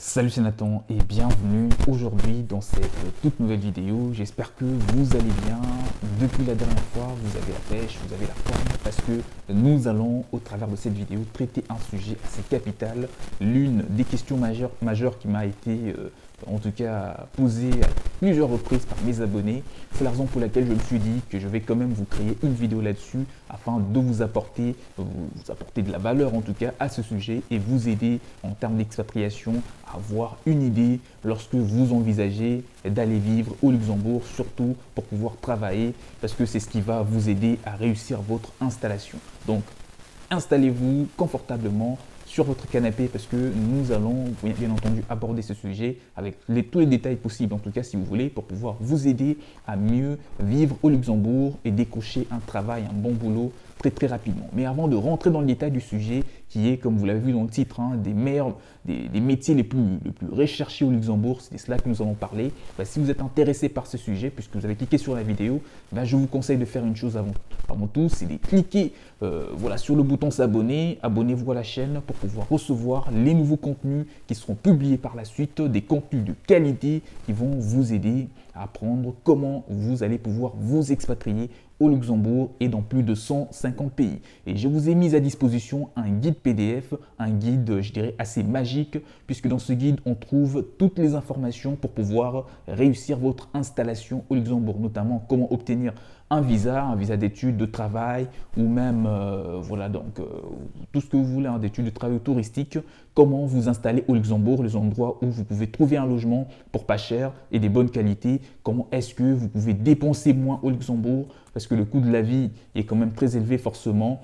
Salut, c'est Nathan et bienvenue aujourd'hui dans cette toute nouvelle vidéo. J'espère que vous allez bien. Depuis la dernière fois, vous avez la pêche, vous avez la forme parce que nous allons au travers de cette vidéo traiter un sujet assez capital. L'une des questions majeures qui m'a été en tout cas posée à plusieurs reprises par mes abonnés. C'est la raison pour laquelle je me suis dit que je vais quand même vous créer une vidéo là-dessus afin de vous apporter de la valeur en tout cas à ce sujet et vous aider en termes d'expatriation à avoir une idée lorsque vous envisagez d'aller vivre au Luxembourg, surtout pour pouvoir travailler parce que c'est ce qui va vous aider à réussir votre installation. Donc, installez-vous confortablement sur votre canapé parce que nous allons bien entendu aborder ce sujet avec tous les détails possibles, en tout cas si vous voulez, pour pouvoir vous aider à mieux vivre au Luxembourg et décrocher un travail, un bon boulot très rapidement. Mais avant de rentrer dans le détail du sujet qui est, comme vous l'avez vu dans le titre, des métiers les plus recherchés au Luxembourg, c'est de cela que nous allons parler. Si vous êtes intéressé par ce sujet, puisque vous avez cliqué sur la vidéo, je vous conseille de faire une chose avant tout, c'est de cliquer sur le bouton s'abonner, abonnez-vous à la chaîne pour pouvoir recevoir les nouveaux contenus qui seront publiés par la suite, des contenus de qualité qui vont vous aider à apprendre comment vous allez pouvoir vous expatrier au Luxembourg et dans plus de 150 pays. Et je vous ai mis à disposition un guide PDF, un guide, je dirais, assez magique, puisque dans ce guide, on trouve toutes les informations pour pouvoir réussir votre installation au Luxembourg, notamment comment obtenir un visa d'études, de travail ou même tout ce que vous voulez, d'études de travail touristique, comment vous installer au Luxembourg, les endroits où vous pouvez trouver un logement pour pas cher et des bonnes qualités, comment est-ce que vous pouvez dépenser moins au Luxembourg parce que le coût de la vie est quand même très élevé forcément.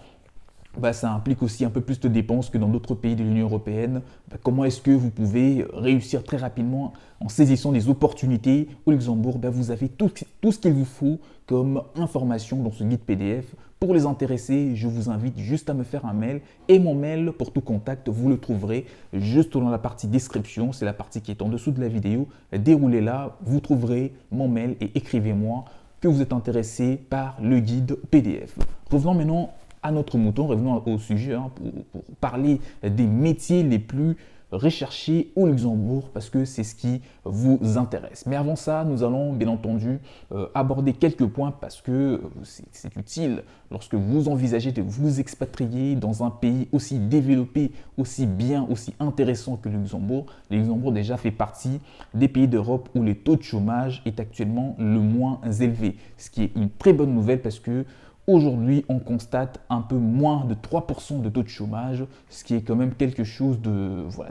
Ça implique aussi un peu plus de dépenses que dans d'autres pays de l'Union européenne. Comment est-ce que vous pouvez réussir très rapidement en saisissant des opportunités au Luxembourg? Vous avez tout ce qu'il vous faut comme information dans ce guide PDF. Pour les intéressés, je vous invite juste à me faire un mail et mon mail pour tout contact, vous le trouverez juste dans la partie description. C'est la partie qui est en dessous de la vidéo. Déroulez-la, vous trouverez mon mail et écrivez-moi que vous êtes intéressé par le guide PDF. Revenons maintenant à notre mouton, revenons au sujet pour parler des métiers les plus recherchés au Luxembourg parce que c'est ce qui vous intéresse. Mais avant ça, nous allons bien entendu aborder quelques points parce que c'est utile lorsque vous envisagez de vous expatrier dans un pays aussi développé, aussi bien, aussi intéressant que le Luxembourg. Le Luxembourg déjà fait partie des pays d'Europe où le taux de chômage est actuellement le moins élevé, ce qui est une très bonne nouvelle parce que aujourd'hui, on constate un peu moins de 3% de taux de chômage, ce qui est quand même quelque chose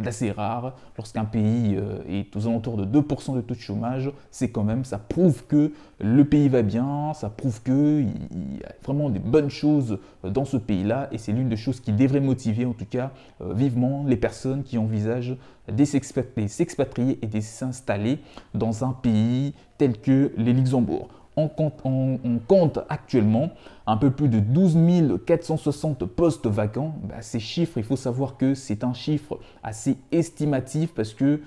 d'assez rare. Lorsqu'un pays est aux alentours de 2% de taux de chômage, ça prouve que le pays va bien, ça prouve qu'il y a vraiment des bonnes choses dans ce pays-là et c'est l'une des choses qui devrait motiver en tout cas vivement les personnes qui envisagent de s'expatrier et de s'installer dans un pays tel que le Luxembourg. On compte actuellement un peu plus de 12 460 postes vacants. Ces chiffres, il faut savoir que c'est un chiffre assez estimatif parce que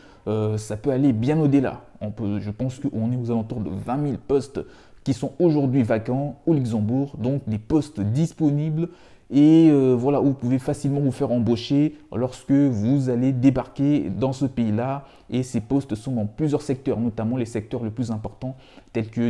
ça peut aller bien au-delà. Je pense qu'on est aux alentours de 20 000 postes qui sont aujourd'hui vacants au Luxembourg, donc des postes disponibles et où vous pouvez facilement vous faire embaucher lorsque vous allez débarquer dans ce pays-là. Et ces postes sont dans plusieurs secteurs, notamment les secteurs les plus importants, tels que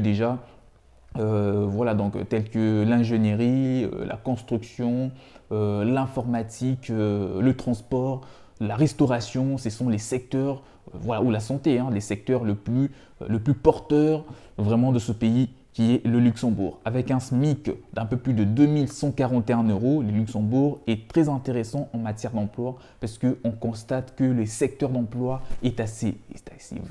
tels que l'ingénierie, la construction, l'informatique, le transport, la restauration. Ce sont les secteurs, ou la santé, les secteurs le plus porteurs vraiment de ce pays qui est le Luxembourg. Avec un SMIC d'un peu plus de 2141 €, le Luxembourg est très intéressant en matière d'emploi parce qu'on constate que le secteur d'emploi est assez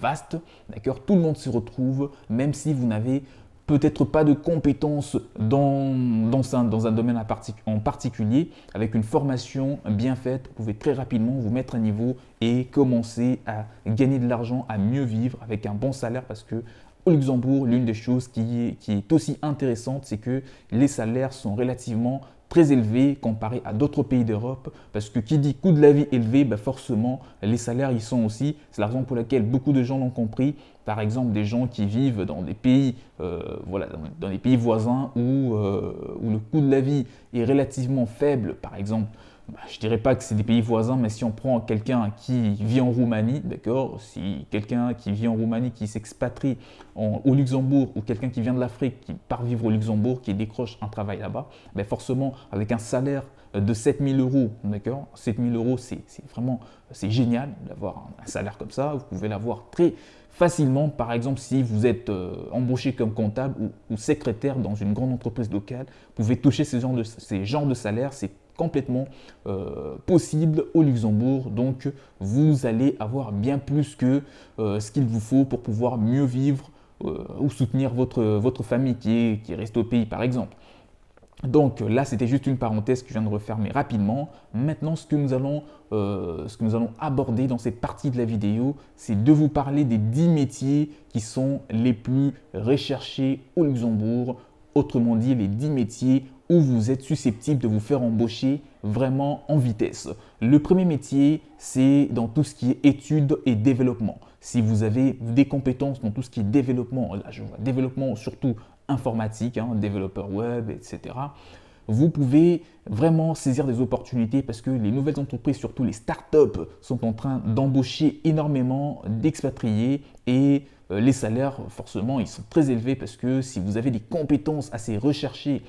vaste. D'accord, tout le monde s'y retrouve, même si vous n'avez peut-être pas de compétences dans un domaine en particulier. Avec une formation bien faite, vous pouvez très rapidement vous mettre à niveau et commencer à gagner de l'argent, à mieux vivre avec un bon salaire parce que au Luxembourg, l'une des choses qui est aussi intéressante, c'est que les salaires sont relativement très élevés comparé à d'autres pays d'Europe parce que qui dit coût de la vie élevé, forcément les salaires y sont aussi. C'est la raison pour laquelle beaucoup de gens l'ont compris. Par exemple, des gens qui vivent dans des pays, dans des pays voisins où le coût de la vie est relativement faible, par exemple je dirais pas que c'est des pays voisins, mais si on prend quelqu'un qui vit en Roumanie, d'accord, si quelqu'un qui vit en Roumanie, qui s'expatrie au Luxembourg, ou quelqu'un qui vient de l'Afrique, qui part vivre au Luxembourg, qui décroche un travail là-bas, ben forcément, avec un salaire de 7000 euros, d'accord, 7000 euros, c'est vraiment, c'est génial d'avoir un salaire comme ça, vous pouvez l'avoir très facilement, par exemple, si vous êtes embauché comme comptable ou secrétaire dans une grande entreprise locale, vous pouvez toucher ces genres de salaire, c'est complètement possible au Luxembourg. Donc, vous allez avoir bien plus que ce qu'il vous faut pour pouvoir mieux vivre ou soutenir votre famille qui reste au pays, par exemple. Donc là, c'était juste une parenthèse que je viens de refermer rapidement. Maintenant, ce que nous allons aborder dans cette partie de la vidéo, c'est de vous parler des 10 métiers qui sont les plus recherchés au Luxembourg. Autrement dit, les 10 métiers où vous êtes susceptible de vous faire embaucher vraiment en vitesse. Le premier métier, c'est dans tout ce qui est études et développement. Si vous avez des compétences dans tout ce qui est développement, là je vois développement surtout informatique, développeur web, etc. Vous pouvez vraiment saisir des opportunités parce que les nouvelles entreprises, surtout les startups, sont en train d'embaucher énormément d'expatriés et les salaires, forcément, ils sont très élevés parce que si vous avez des compétences assez recherchées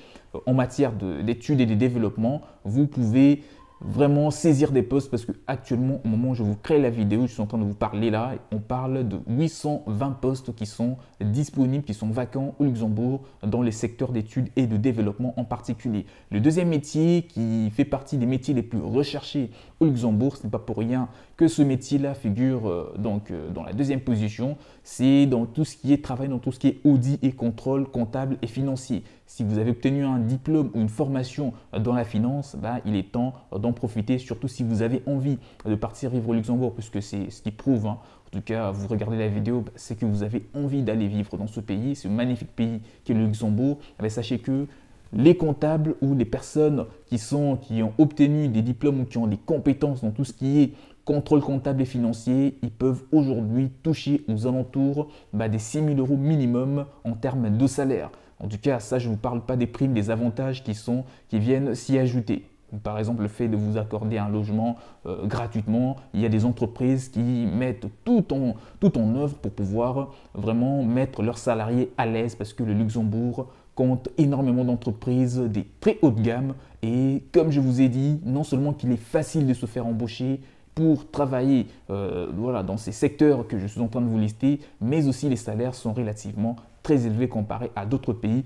en matière d'études et de développement, vous pouvez vraiment saisir des postes parce que actuellement, au moment où je vous crée la vidéo, je suis en train de vous parler là, on parle de 820 postes qui sont disponibles, qui sont vacants au Luxembourg dans les secteurs d'études et de développement en particulier. Le deuxième métier qui fait partie des métiers les plus recherchés au Luxembourg, ce n'est pas pour rien que ce métier-là figure dans la deuxième position, c'est dans tout ce qui est travail, dans tout ce qui est audit et contrôle comptable et financier. Si vous avez obtenu un diplôme ou une formation dans la finance, il est temps d'en profiter, surtout si vous avez envie de partir vivre au Luxembourg, puisque c'est ce qui prouve, en tout cas, vous regardez la vidéo, c'est que vous avez envie d'aller vivre dans ce pays, ce magnifique pays qui est le Luxembourg. Sachez que les comptables ou les personnes qui ont obtenu des diplômes ou qui ont des compétences dans tout ce qui est contrôle comptable et financier, ils peuvent aujourd'hui toucher aux alentours des 6 000 euros minimum en termes de salaire. En tout cas, ça, je ne vous parle pas des primes, des avantages qui viennent s'y ajouter. Par exemple, le fait de vous accorder un logement gratuitement, il y a des entreprises qui mettent tout en œuvre pour pouvoir vraiment mettre leurs salariés à l'aise parce que le Luxembourg compte énormément d'entreprises, des très haut de gamme. Et comme je vous ai dit, non seulement qu'il est facile de se faire embaucher pour travailler dans ces secteurs que je suis en train de vous lister, mais aussi les salaires sont relativement très élevés comparés à d'autres pays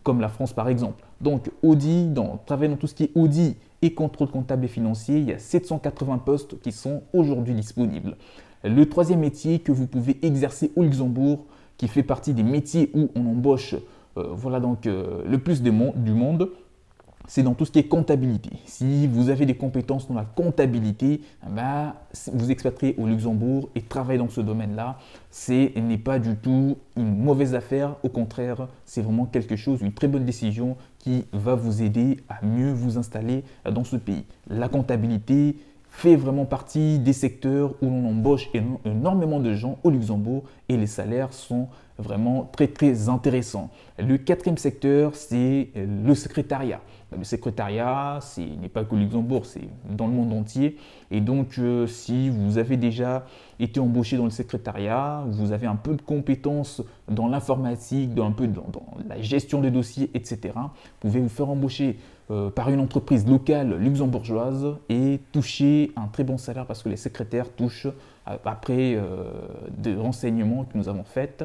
comme la France par exemple. Donc travailler dans tout ce qui est audit et contrôle comptable et financier, il y a 780 postes qui sont aujourd'hui disponibles. Le troisième métier que vous pouvez exercer au Luxembourg, qui fait partie des métiers où on embauche le plus du monde, c'est dans tout ce qui est comptabilité. Si vous avez des compétences dans la comptabilité, vous expatriez au Luxembourg et travailler dans ce domaine-là, ce n'est pas du tout une mauvaise affaire. Au contraire, c'est vraiment quelque chose, une très bonne décision qui va vous aider à mieux vous installer dans ce pays. La comptabilité fait vraiment partie des secteurs où l'on embauche énormément de gens au Luxembourg et les salaires sont vraiment très très intéressants. Le quatrième secteur, c'est le secrétariat. Le secrétariat, ce n'est pas qu'au Luxembourg, c'est dans le monde entier. Et donc, si vous avez déjà été embauché dans le secrétariat, vous avez un peu de compétences dans l'informatique, dans la gestion des dossiers, etc., vous pouvez vous faire embaucher par une entreprise locale luxembourgeoise et toucher un très bon salaire parce que les secrétaires touchent, après des renseignements que nous avons faits,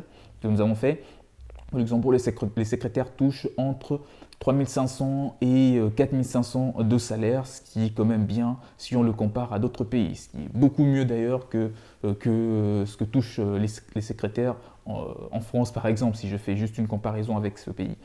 au Luxembourg, les secrétaires touchent entre 3 500 et 4 500 de salaire, ce qui est quand même bien si on le compare à d'autres pays, ce qui est beaucoup mieux d'ailleurs que ce que touchent les secrétaires en France par exemple, si je fais juste une comparaison avec ce pays.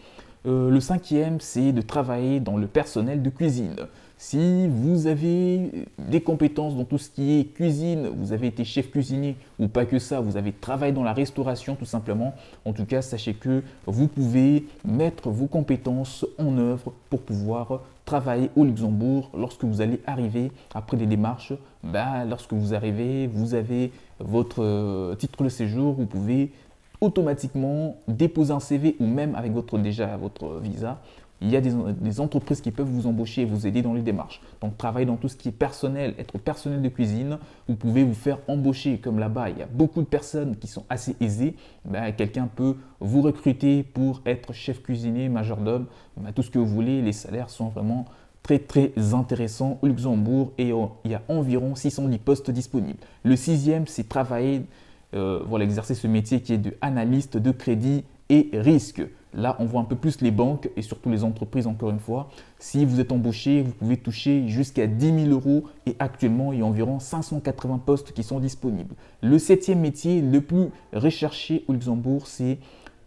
Le cinquième, c'est de travailler dans le personnel de cuisine. Si vous avez des compétences dans tout ce qui est cuisine, vous avez été chef cuisinier ou pas que ça, vous avez travaillé dans la restauration tout simplement, en tout cas, sachez que vous pouvez mettre vos compétences en œuvre pour pouvoir travailler au Luxembourg lorsque vous allez arriver après des démarches. Lorsque vous arrivez, vous avez votre titre de séjour, vous pouvez automatiquement déposer un CV ou même avec votre visa, il y a des entreprises qui peuvent vous embaucher et vous aider dans les démarches. Donc, travailler dans tout ce qui est personnel, être personnel de cuisine, vous pouvez vous faire embaucher. Comme là-bas, il y a beaucoup de personnes qui sont assez aisées, quelqu'un peut vous recruter pour être chef cuisinier, majordome, tout ce que vous voulez. Les salaires sont vraiment très intéressants au Luxembourg et il y a environ 610 postes disponibles. Le sixième, c'est travailler, exercer ce métier qui est de analyste de crédit et risque. Là, on voit un peu plus les banques et surtout les entreprises, encore une fois. Si vous êtes embauché, vous pouvez toucher jusqu'à 10 000 € et actuellement, il y a environ 580 postes qui sont disponibles. Le septième métier le plus recherché au Luxembourg, c'est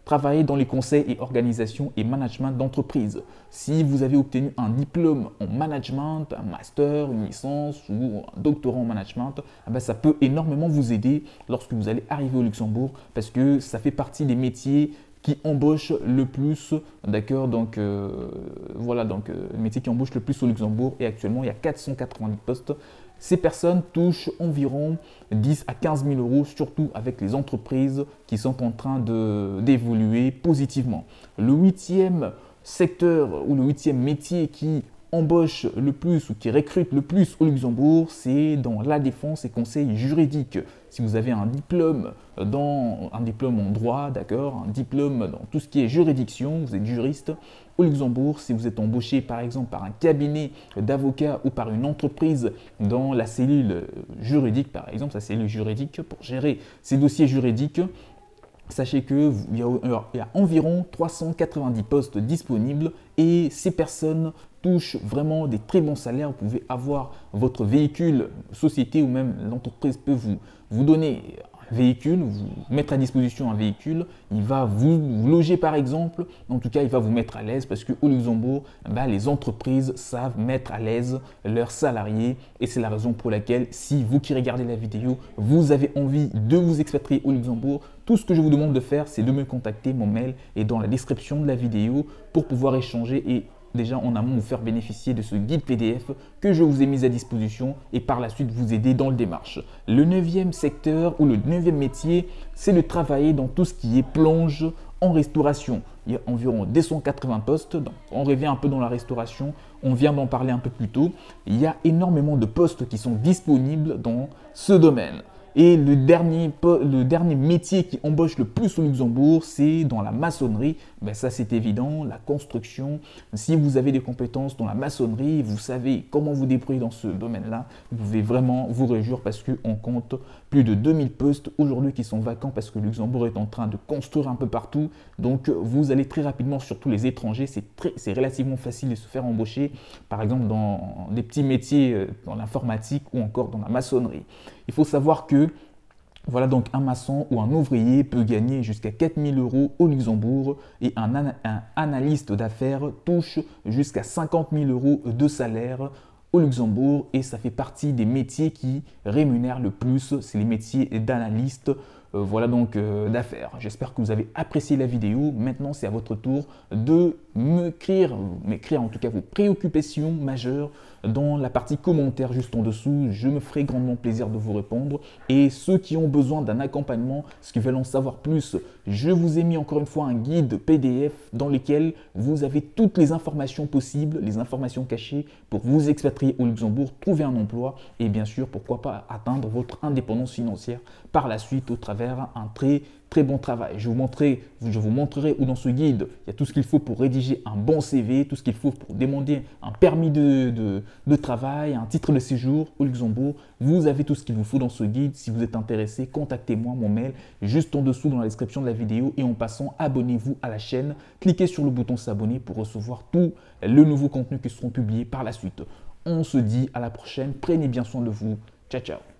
travailler dans les conseils et organisations et management d'entreprise. Si vous avez obtenu un diplôme en management, un master, une licence ou un doctorat en management, ça peut énormément vous aider lorsque vous allez arriver au Luxembourg parce que ça fait partie des métiers qui embauchent le plus, d'accord, donc le métier qui embauche le plus au Luxembourg et actuellement il y a 490 postes. Ces personnes touchent environ 10 à 15 000 €, surtout avec les entreprises qui sont en train d'évoluer positivement. Le huitième secteur ou le huitième métier qui embauche le plus ou qui recrute le plus au Luxembourg, c'est dans la défense et conseil juridique. Si vous avez un diplôme en droit, d'accord, un diplôme dans tout ce qui est juridiction, vous êtes juriste au Luxembourg, si vous êtes embauché par exemple par un cabinet d'avocats ou par une entreprise dans la cellule juridique, par exemple, sa cellule juridique pour gérer ces dossiers juridiques, sachez qu'il y a environ 390 postes disponibles et ces personnes touchent vraiment des très bons salaires. Vous pouvez avoir votre véhicule, société ou même l'entreprise peut vous donner un véhicule, vous mettre à disposition un véhicule. Il va vous loger par exemple. En tout cas, il va vous mettre à l'aise parce qu'au Luxembourg, les entreprises savent mettre à l'aise leurs salariés. Et c'est la raison pour laquelle, si vous qui regardez la vidéo, vous avez envie de vous expatrier au Luxembourg, tout ce que je vous demande de faire, c'est de me contacter. Mon mail est dans la description de la vidéo pour pouvoir échanger et déjà en amont vous faire bénéficier de ce guide PDF que je vous ai mis à disposition et par la suite vous aider dans le démarche. Le neuvième secteur ou le neuvième métier, c'est de travailler dans tout ce qui est plonge en restauration. Il y a environ 280 postes. Donc, on revient un peu dans la restauration. On vient d'en parler un peu plus tôt. Il y a énormément de postes qui sont disponibles dans ce domaine. Et le dernier métier qui embauche le plus au Luxembourg, c'est dans la maçonnerie. Ça, c'est évident, la construction. Si vous avez des compétences dans la maçonnerie, vous savez comment vous débrouiller dans ce domaine-là, vous pouvez vraiment vous réjouir parce qu'on compte plus de 2000 postes aujourd'hui qui sont vacants parce que le Luxembourg est en train de construire un peu partout. Donc, vous allez très rapidement, surtout les étrangers, c'est relativement facile de se faire embaucher, par exemple dans des petits métiers dans l'informatique ou encore dans la maçonnerie. Il faut savoir que donc un maçon ou un ouvrier peut gagner jusqu'à 4 000 € au Luxembourg et un analyste d'affaires touche jusqu'à 50 000 € de salaire au Luxembourg et ça fait partie des métiers qui rémunèrent le plus, c'est les métiers d'analyste d'affaires. J'espère que vous avez apprécié la vidéo. Maintenant, c'est à votre tour de m'écrire en tout cas vos préoccupations majeures dans la partie commentaires juste en dessous. Je me ferai grandement plaisir de vous répondre. Et ceux qui ont besoin d'un accompagnement, ceux qui veulent en savoir plus, je vous ai mis encore une fois un guide PDF dans lequel vous avez toutes les informations possibles, les informations cachées pour vous expatrier au Luxembourg, trouver un emploi et bien sûr, pourquoi pas atteindre votre indépendance financière par la suite au travers un très bon travail. Je vous montrerai où dans ce guide, il y a tout ce qu'il faut pour rédiger un bon CV, tout ce qu'il faut pour demander un permis de travail, un titre de séjour au Luxembourg. Vous avez tout ce qu'il vous faut dans ce guide. Si vous êtes intéressé, contactez-moi, mon mail juste en dessous dans la description de la vidéo. Et en passant, abonnez-vous à la chaîne. Cliquez sur le bouton s'abonner pour recevoir tout le nouveau contenu qui seront publiés par la suite. On se dit à la prochaine. Prenez bien soin de vous. Ciao, ciao.